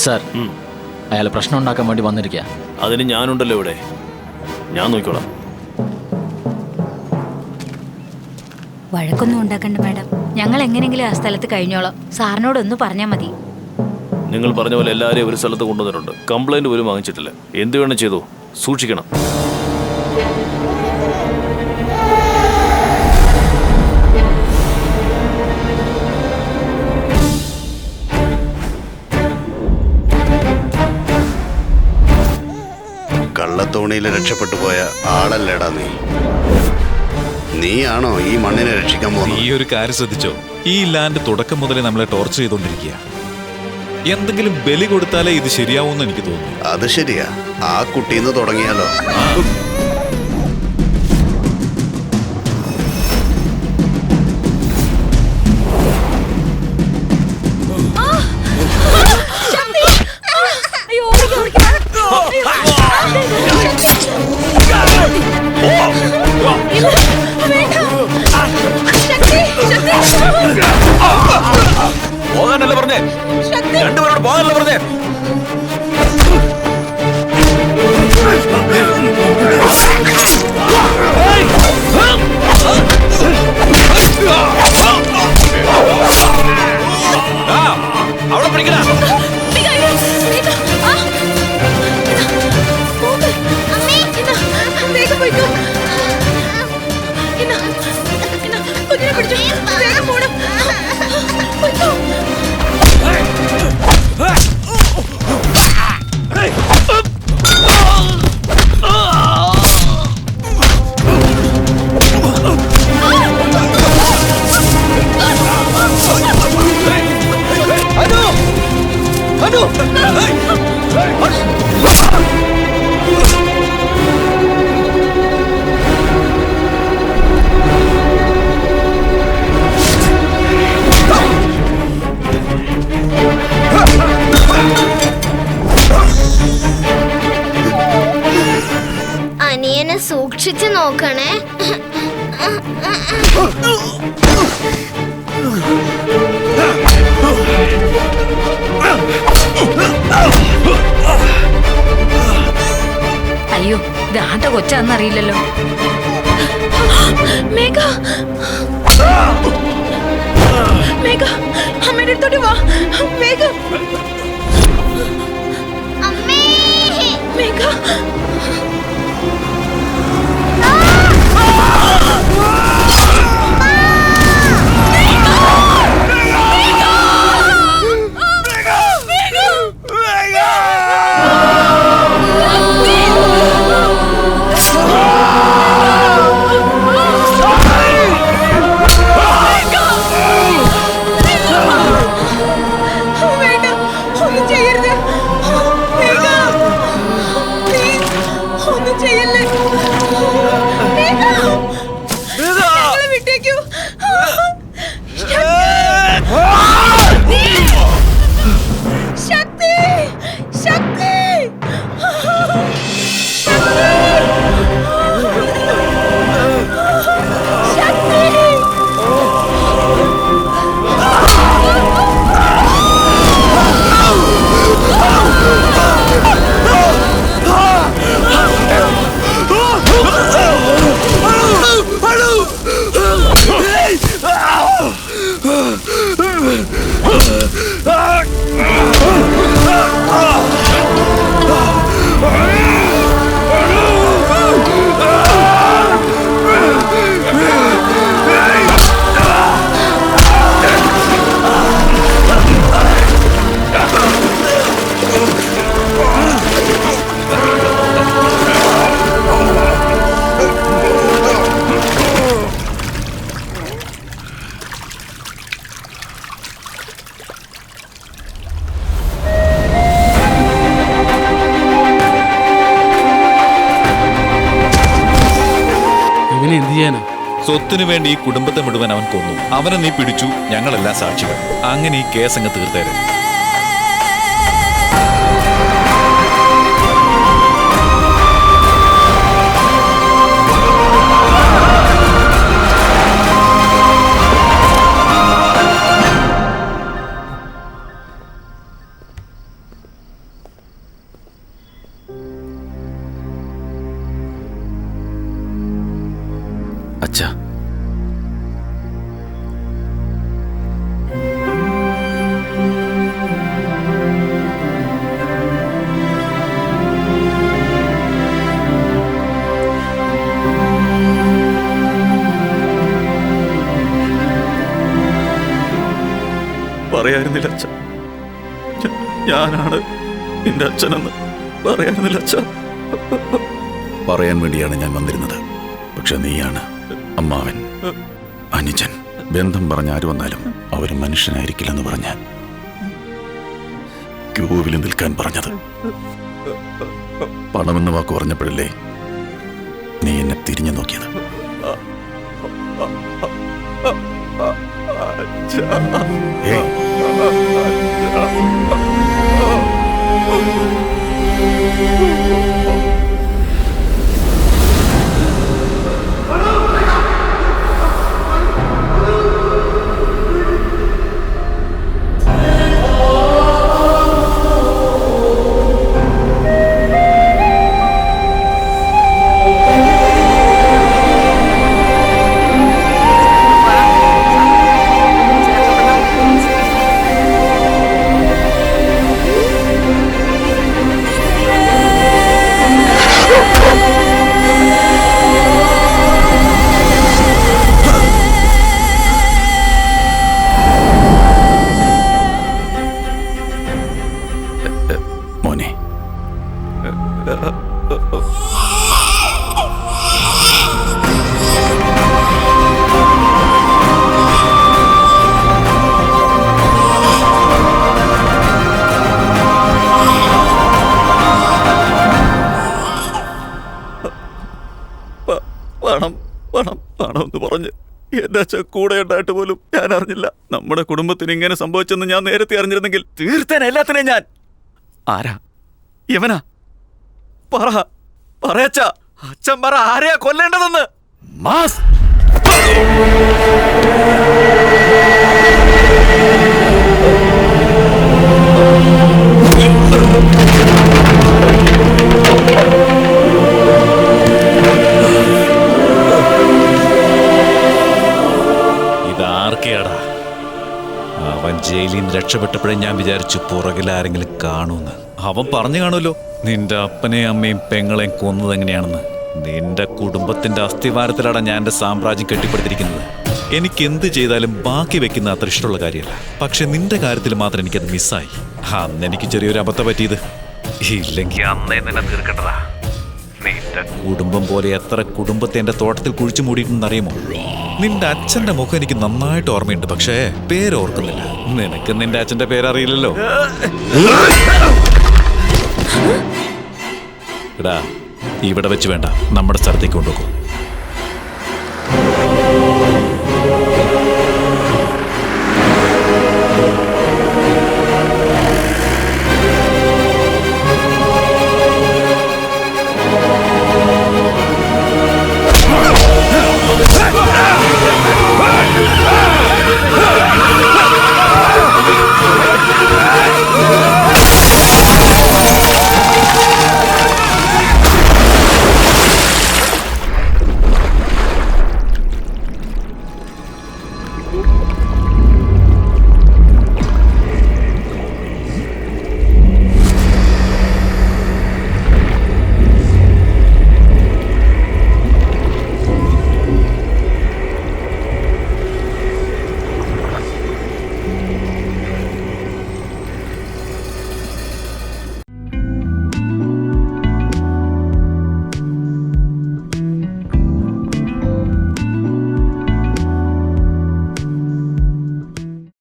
Sir, അയാൾ പ്രശ്നം ഉണ്ടാക്കാൻ വേണ്ടി വന്നിരിക്കുക. അതിന് ഞാനുണ്ടല്ലോ ഇവിടെ, ഞാൻ നോക്കിക്കോളാം. വഴക്കൊന്നും ഉണ്ടാക്കണ്ട മാഡം, ഞങ്ങൾ എങ്ങനെയെങ്കിലും ആ സ്ഥലത്ത് കഴിഞ്ഞോളാം. സാറിനോടൊന്ന് പറഞ്ഞാൽ മതി. നിങ്ങൾ പറഞ്ഞ പോലെ എല്ലാവരെയും ഒരു സ്ഥലത്ത് കൊണ്ടുവന്നിട്ടുണ്ട്. കംപ്ലൈന്റ് പോലും വാങ്ങിച്ചിട്ടില്ല. എന്ത് വേണം ചെയ്തു, സൂക്ഷിക്കണം. കള്ളത്തോണിയിൽ രക്ഷപ്പെട്ടു പോയ ആളല്ലേടാ നീ? നീയാണോ ഈ മണ്ണിനെ രക്ഷിക്കാൻ പോകുന്നത്? ഈ ഒരു കാര്യം ശ്രദ്ധിച്ചോ, ഈ ലാൻഡ് തുടക്കം മുതലേ നമ്മളെ ടോർച്ചർ ചെയ്തോണ്ടിരിക്കുക. എന്തെങ്കിലും ബലി കൊടുത്താലേ ഇത് ശരിയാവുമെന്ന് എനിക്ക് തോന്നുന്നു. അത് ശരിയാ, ആ കുട്ടീന്ന് തുടങ്ങിയാലോ? പോകാനല്ല പറഞ്ഞേ, രണ്ടുപേരോട് പോകാനല്ല പറഞ്ഞേ. അവിടെ പിടിക്കണ. അനിയനെ സൂക്ഷിച്ചു നോക്കണേ. അയ്യോ, ഇത് ആരുടെ കൊച്ചാന്നറിയില്ലല്ലോ. മേഘ, മേഘ, അമ്മയുടെ അടുത്തോട്ട് വാ. മേഘ, അമ്മേ, മേഘ. സ്വത്തിനു വേണ്ടി ഈ കുടുംബത്തെ മുഴുവൻ അവൻ കൊന്നു. അവനെ നീ പിടിച്ചു, ഞങ്ങളെല്ലാം സാക്ഷികൾ. അങ്ങനെ ഈ കേസ് അങ്ങ് തീർത്തേരെ. അച്ഛാ. പറയായിരുന്നില്ല അച്ഛ, ഞാനാണ് നിന്റെ അച്ഛനെന്ന് പറയായിരുന്നില്ല അച്ഛ. പറയാൻ വേണ്ടിയാണ് ഞാൻ വന്നിരുന്നത്. പക്ഷെ നീയാണ് അമ്മാവൻ, അനുജൻ. ബന്ധം പറഞ്ഞ ആര് വന്നാലും അവർ മനുഷ്യനായിരിക്കില്ലെന്ന് പറഞ്ഞ ക്യൂവിൽ നിൽക്കാൻ പറഞ്ഞത്. പണമെന്ന് വാക്ക് പറഞ്ഞപ്പോഴല്ലേ നീ എന്നെ തിരിഞ്ഞു നോക്കിയത്? ഏയ്, മോനെ, പണം പണം പണം എന്ന് പറഞ്ഞ് എന്റെ അച്ഛൻ കൂടെ ഉണ്ടായിട്ട് പോലും ഞാൻ അറിഞ്ഞില്ല. നമ്മുടെ കുടുംബത്തിന് ഇങ്ങനെ സംഭവിച്ചെന്ന് ഞാൻ നേരത്തെ അറിഞ്ഞിരുന്നെങ്കിൽ തീർത്തേൻ എല്ലാത്തിനെയും ഞാൻ. ആരാ യവനാ? പറയച്ച, അച്ഛൻ പറ, ആരെയാ കൊല്ലേണ്ടതെന്ന്? മാസ് ഇതാർക്കെയാടാ? അവൻ ജയിലിൽ നിന്ന് രക്ഷപ്പെട്ടപ്പോഴേ ഞാൻ വിചാരിച്ചു പുറകിൽ ആരെങ്കിലും കാണുമെന്ന്. അവൻ പറഞ്ഞു കാണുമല്ലോ നിന്റെ അപ്പനെയും അമ്മയും പെങ്ങളെയും കൊന്നത് എങ്ങനെയാണെന്ന്. നിന്റെ കുടുംബത്തിന്റെ അസ്ഥിവാരത്തിലാണ് ഞാൻ എന്റെ സാമ്രാജ്യം കെട്ടിപ്പടുത്തിരിക്കുന്നത്. എനിക്ക് എന്ത് ചെയ്താലും ബാക്കി വെക്കുന്ന അത്ര ഇഷ്ടമുള്ള കാര്യമല്ല. പക്ഷെ നിന്റെ കാര്യത്തിൽ മാത്രം എനിക്കത് മിസ്സായി. അന്ന് എനിക്ക് ചെറിയൊരു അബദ്ധം പറ്റിയത്. ഇല്ലെങ്കിൽ അന്നേ തന്നെ തീർക്കേണ്ടതാ. നിന്റെ കുടുംബം പോലെ എത്ര കുടുംബത്തെ എന്റെ തോട്ടത്തിൽ കുഴിച്ചു മൂടിയിട്ടുണ്ടെന്നറിയുമോ? നിന്റെ അച്ഛന്റെ മുഖം എനിക്ക് നന്നായിട്ട് ഓർമ്മയുണ്ട്, പക്ഷേ പേരോർക്കുന്നില്ല. നിനക്ക് നിന്റെ അച്ഛന്റെ പേരറിയില്ലല്ലോ. എടാ, ഇവിടെ വെച്ച് വേണ്ട, നമ്മുടെ സ്ഥലത്തേക്ക് കൊണ്ടുപോകും.